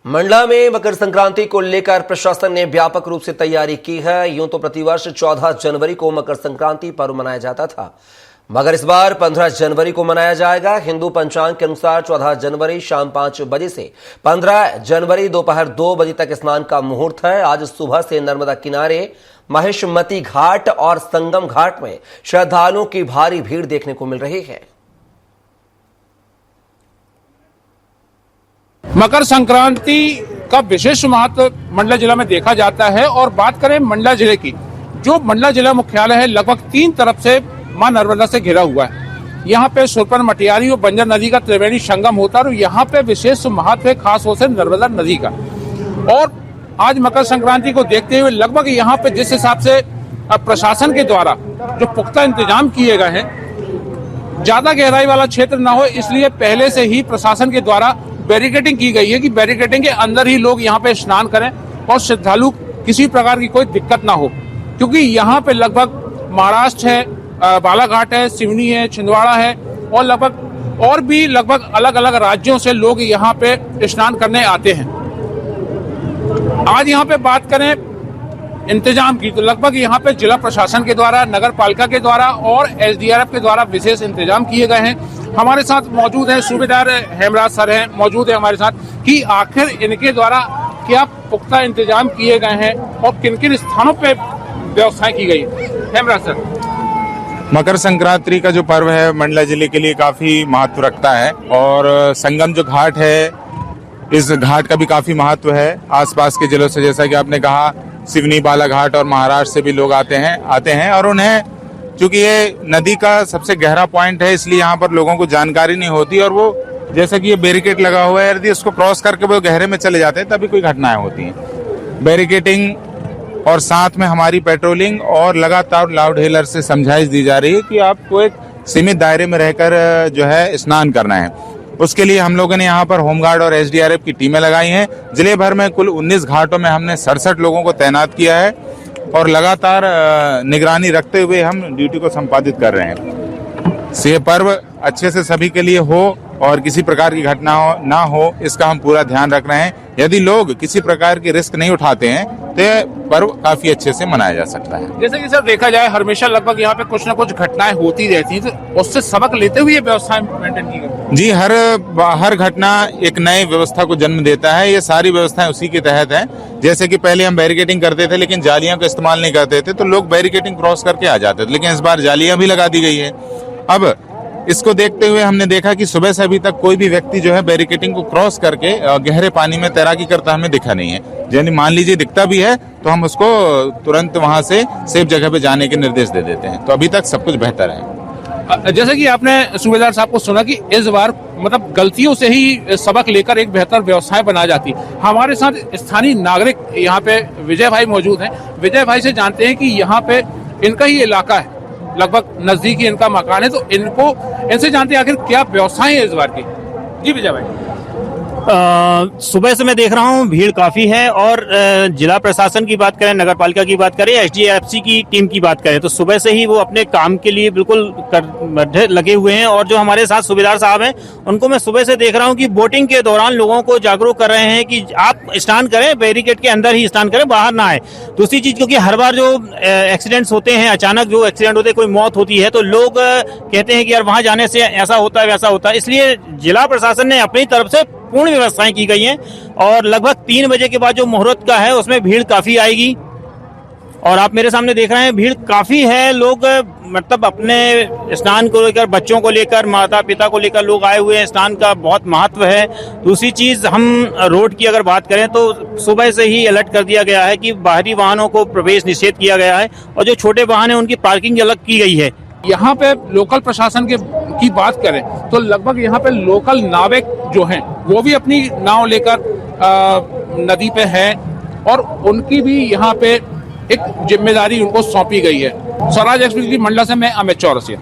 मंडला में मकर संक्रांति को लेकर प्रशासन ने व्यापक रूप से तैयारी की है। यूं तो प्रतिवर्ष 14 जनवरी को मकर संक्रांति पर्व मनाया जाता था, मगर इस बार 15 जनवरी को मनाया जाएगा। हिंदू पंचांग के अनुसार 14 जनवरी शाम 5 बजे से 15 जनवरी दोपहर 2 बजे तक स्नान का मुहूर्त है। आज सुबह से नर्मदा किनारे, महेशमती घाट और संगम घाट में श्रद्धालुओं की भारी भीड़ देखने को मिल रही है। मकर संक्रांति का विशेष महत्व मंडला जिला में देखा जाता है। और बात करें मंडला जिले की, जो मंडला जिला मुख्यालय है लगभग 3 तरफ से मां नर्मदा से घिरा हुआ है। यहाँ पे सुरपन, मटियारी और बंजर नदी का त्रिवेणी संगम होता है और यहाँ पे विशेष महत्व है, खास तौर से नर्मदा नदी का। और आज मकर संक्रांति को देखते हुए लगभग यहाँ पे जिस हिसाब से प्रशासन के द्वारा जो पुख्ता इंतजाम किए गए हैं, ज्यादा गहराई वाला क्षेत्र न हो, इसलिए पहले से ही प्रशासन के द्वारा बैरिकेडिंग की गई है कि बैरिकेडिंग के अंदर ही लोग यहाँ पे स्नान करें और श्रद्धालु किसी प्रकार की कोई दिक्कत ना हो। क्योंकि यहाँ पे लगभग महाराष्ट्र है, बालाघाट है, सिवनी है, छिंदवाड़ा है और लगभग अलग अलग राज्यों से लोग यहाँ पे स्नान करने आते हैं। आज यहाँ पे बात करें इंतजाम की, तो लगभग यहाँ पे जिला प्रशासन के द्वारा, नगर पालिका के द्वारा और एसडीआरएफ के द्वारा विशेष इंतजाम किए गए हैं। हमारे साथ मौजूद है सूबेदार हेमराज सर हैं, मौजूद है हमारे साथ कि आखिर इनके द्वारा क्या पुख्ता इंतजाम किए गए हैं और किन किन स्थानों पे व्यवस्थाएं की गई। हेमराज सर, मकर संक्रांति का जो पर्व है मंडला जिले के लिए काफी महत्व रखता है और संगम जो घाट है, इस घाट का भी काफी महत्व है। आसपास के जिलों से, जैसा कि आपने कहा, सिवनी, बालाघाट और महाराष्ट्र से भी लोग आते हैं और उन्हें, चूंकि ये नदी का सबसे गहरा पॉइंट है, इसलिए यहाँ पर लोगों को जानकारी नहीं होती और वो, जैसा कि ये बैरिकेड लगा हुआ है, यदि उसको क्रॉस करके वो गहरे में चले जाते हैं तभी कोई घटनाएं होती हैं। बैरिकेडिंग और साथ में हमारी पेट्रोलिंग और लगातार लाउड हेलर से समझाइश दी जा रही है कि आपको एक सीमित दायरे में रहकर जो है स्नान करना है। उसके लिए हम लोगों ने यहाँ पर होमगार्ड और एसडीआरएफ की टीमें लगाई हैं। जिले भर में कुल 19 घाटों में हमने 67 लोगों को तैनात किया है और लगातार निगरानी रखते हुए हम ड्यूटी को संपादित कर रहे हैं। ये पर्व अच्छे से सभी के लिए हो और किसी प्रकार की घटना ना हो, इसका हम पूरा ध्यान रख रहे हैं। यदि लोग किसी प्रकार की रिस्क नहीं उठाते हैं तो पर्व काफी अच्छे से मनाया जा सकता है। जैसे कि सर देखा जाए, हमेशा लगभग यहाँ पे कुछ न कुछ घटनाएं होती रहती हैं, तो उससे सबक लेते हुए ये व्यवस्था मेंटेन की गई। जी, हर घटना एक नई व्यवस्था को जन्म देता है। ये सारी व्यवस्थाएं उसी के तहत हैं। जैसे कि पहले हम बैरिकेडिंग करते थे लेकिन जालियां का इस्तेमाल नहीं करते थे, तो लोग बैरिकेडिंग क्रॉस करके आ जाते थे, लेकिन इस बार जालियां भी लगा दी गई है। अब इसको देखते हुए हमने देखा कि सुबह से अभी तक कोई भी व्यक्ति जो है बैरिकेडिंग को क्रॉस करके गहरे पानी में तैराकी करता हमें दिखा नहीं है। यानी मान लीजिए दिखता भी है तो हम उसको तुरंत वहां से सेफ जगह पे जाने के निर्देश दे देते हैं। तो अभी तक सब कुछ बेहतर है। जैसे कि आपने सूबेदार साहब को सुना कि इस बार मतलब गलतियों से ही सबक लेकर एक बेहतर व्यवस्थाएं बना जाती। हमारे साथ स्थानीय नागरिक यहाँ पे विजय भाई मौजूद हैं। विजय भाई से जानते हैं कि यहाँ पे इनका ही इलाका है, लगभग नजदीक ही इनका मकान है, तो इनसे जानते हैं आखिर क्या व्यवस्थाएं है इस बार की। जी विजय भाई। सुबह से मैं देख रहा हूँ भीड़ काफी है और जिला प्रशासन की बात करें, नगर पालिका की बात करें, एसडीएफसी की टीम की बात करें, तो सुबह से ही वो अपने काम के लिए बिल्कुल लगे हुए हैं। और जो हमारे साथ सूबेदार साहब हैं, उनको मैं सुबह से देख रहा हूँ कि बोटिंग के दौरान लोगों को जागरूक कर रहे हैं कि आप स्नान करें, बैरिकेड के अंदर ही स्नान करें, बाहर ना आए। दूसरी चीज, क्योंकि हर बार जो एक्सीडेंट्स होते हैं, अचानक जो एक्सीडेंट होते हैं, कोई मौत होती है, तो लोग कहते हैं कि यार वहां जाने से ऐसा होता है, वैसा होता है। इसलिए जिला प्रशासन ने अपनी तरफ से पूर्ण व्यवस्थाएं की गई हैं और लगभग 3 बजे के बाद जो मुहूर्त का है उसमें भीड़ काफी आएगी। और आप मेरे सामने देख रहे हैं भीड़ काफी है। लोग मतलब अपने स्नान को लेकर, बच्चों को लेकर, माता पिता को लेकर लोग आए हुए हैं। स्नान का बहुत महत्व है। दूसरी चीज, हम रोड की अगर बात करें तो सुबह से ही अलर्ट कर दिया गया है कि बाहरी वाहनों को प्रवेश निषेध किया गया है और जो छोटे वाहन है उनकी पार्किंग अलग की गई है। यहाँ पे लोकल प्रशासन की बात करें तो लगभग यहाँ पे लोकल नाविक जो हैं वो भी अपनी नाव लेकर नदी पे हैं और उनकी भी यहाँ पे एक जिम्मेदारी उनको सौंपी गई है। स्वराज एक्सप्रेस की मंडला से मैं अमित चौरसिया।